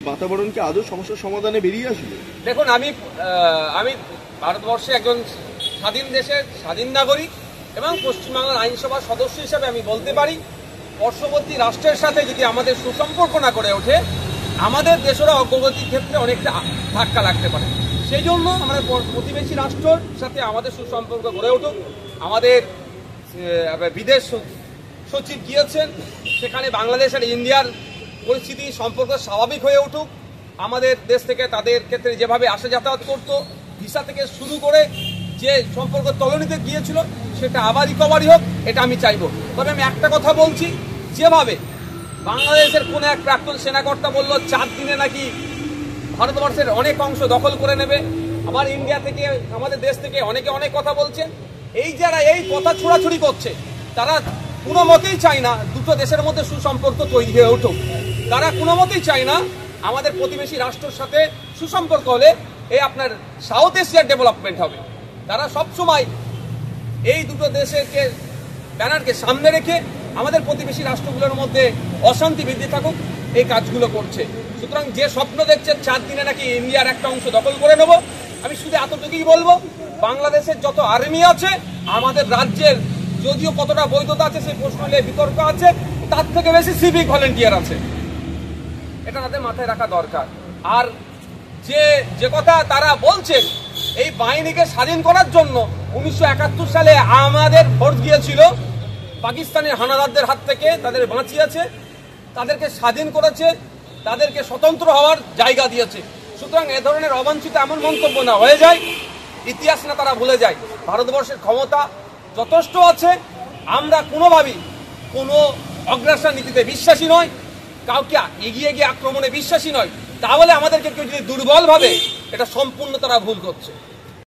বাতাবরণ কি আদৌ সমস্যার সমাধানে বেরিয়ে আসবে? দেখুন, আমি ভারতবর্ষে একজন স্বাধীন দেশের স্বাধীন নাগরিক এবং পশ্চিমবাংলার আইনসভার সদস্য হিসাবে আমি বলতে পারি, পার্শ্ববর্তী রাষ্ট্রের সাথে যদি আমাদের সুসম্পর্ক না করে ওঠে, আমাদের দেশের অগ্রগতির ক্ষেত্রে অনেকটা ধাক্কা লাগতে পারে। সেই জন্য আমাদের প্রতিবেশী রাষ্ট্রের সাথে আমাদের সুসম্পর্ক গড়ে উঠুক। আমাদের বিদেশ সচিব গিয়েছেন, সেখানে বাংলাদেশ আর ইন্ডিয়ার পরিস্থিতি সম্পর্ক স্বাভাবিক হয়ে উঠুক। আমাদের দেশ থেকে তাদের ক্ষেত্রে যেভাবে আসা যাতায়াত করতো, ভিসা থেকে শুরু করে যে সম্পর্ক তলানিতে গিয়েছিল, সেটা আবার রিকভারি হোক, এটা আমি চাইবো। তবে আমি একটা কথা বলছি, যেভাবে বাংলাদেশের কোনো এক প্রাক্তন সেনাকর্তা বলল 4 দিনে নাকি ভারতবর্ষের অনেক অংশ দখল করে নেবে, আবার ইন্ডিয়া থেকে আমাদের দেশ থেকে অনেকে অনেক কথা বলছে। এই যারা এই কথা ছোড়াছুড়ি করছে, তারা কোনো মতেই চায় না দুটো দেশের মধ্যে সুসম্পর্ক তৈরি হয়ে উঠুক। তারা কোনো মতেই চায় না আমাদের প্রতিবেশী রাষ্ট্রের সাথে সুসম্পর্ক হলে এই আপনার সাউথ এশিয়ার ডেভেলপমেন্ট হবে। তারা সবসময় এই দুটো দেশেরকে ব্যানারকে সামনে রেখে আমাদের প্রতিবেশী রাষ্ট্রগুলোর মধ্যে অশান্তি বৃদ্ধি থাকুক, এই কাজগুলো করছে। সুতরাং যে স্বপ্ন দেখছে 4 দিনে নাকি ইন্ডিয়ার একটা অংশ দখল করে নেব, আমি শুধু এতটুকুই বলবো, বাংলাদেশের যত আর্মি আছে, আমাদের রাজ্যের যদিও কতটা বৈধতা আছে সেই প্রশ্ন নিয়ে বিতর্ক আছে, তার থেকে বেশি সিভিক ভলেন্টিয়ার আছে। এটা তাদের মাথায় রাখা দরকার। আর যে কথা তারা বলছেন, এই বাহিনীকে স্বাধীন করার জন্য 1971 সালে আমাদের ফোর্স গিয়েছিল, পাকিস্তানের হানাদারদের হাত থেকে তাদের বাঁচিয়েছে, তাদেরকে স্বাধীন করেছে, তাদেরকে স্বতন্ত্র হওয়ার জায়গা দিয়েছে। সুতরাং এ ধরনের অবাঞ্ছিত এমন মন্তব্য না হয়ে যায়, ইতিহাস না তারা ভুলে যায়। ভারতবর্ষের ক্ষমতা যথেষ্ট আছে, আমরা কোনোভাবেই কোনো অগ্রাসন নীতিতে বিশ্বাসী নয়, কাউকে এগিয়ে গিয়ে আক্রমণে বিশ্বাসী নয়। তাহলে আমাদেরকে কেউ যদি দুর্বল ভাবে, এটা সম্পূর্ণ তারা ভুল করছে।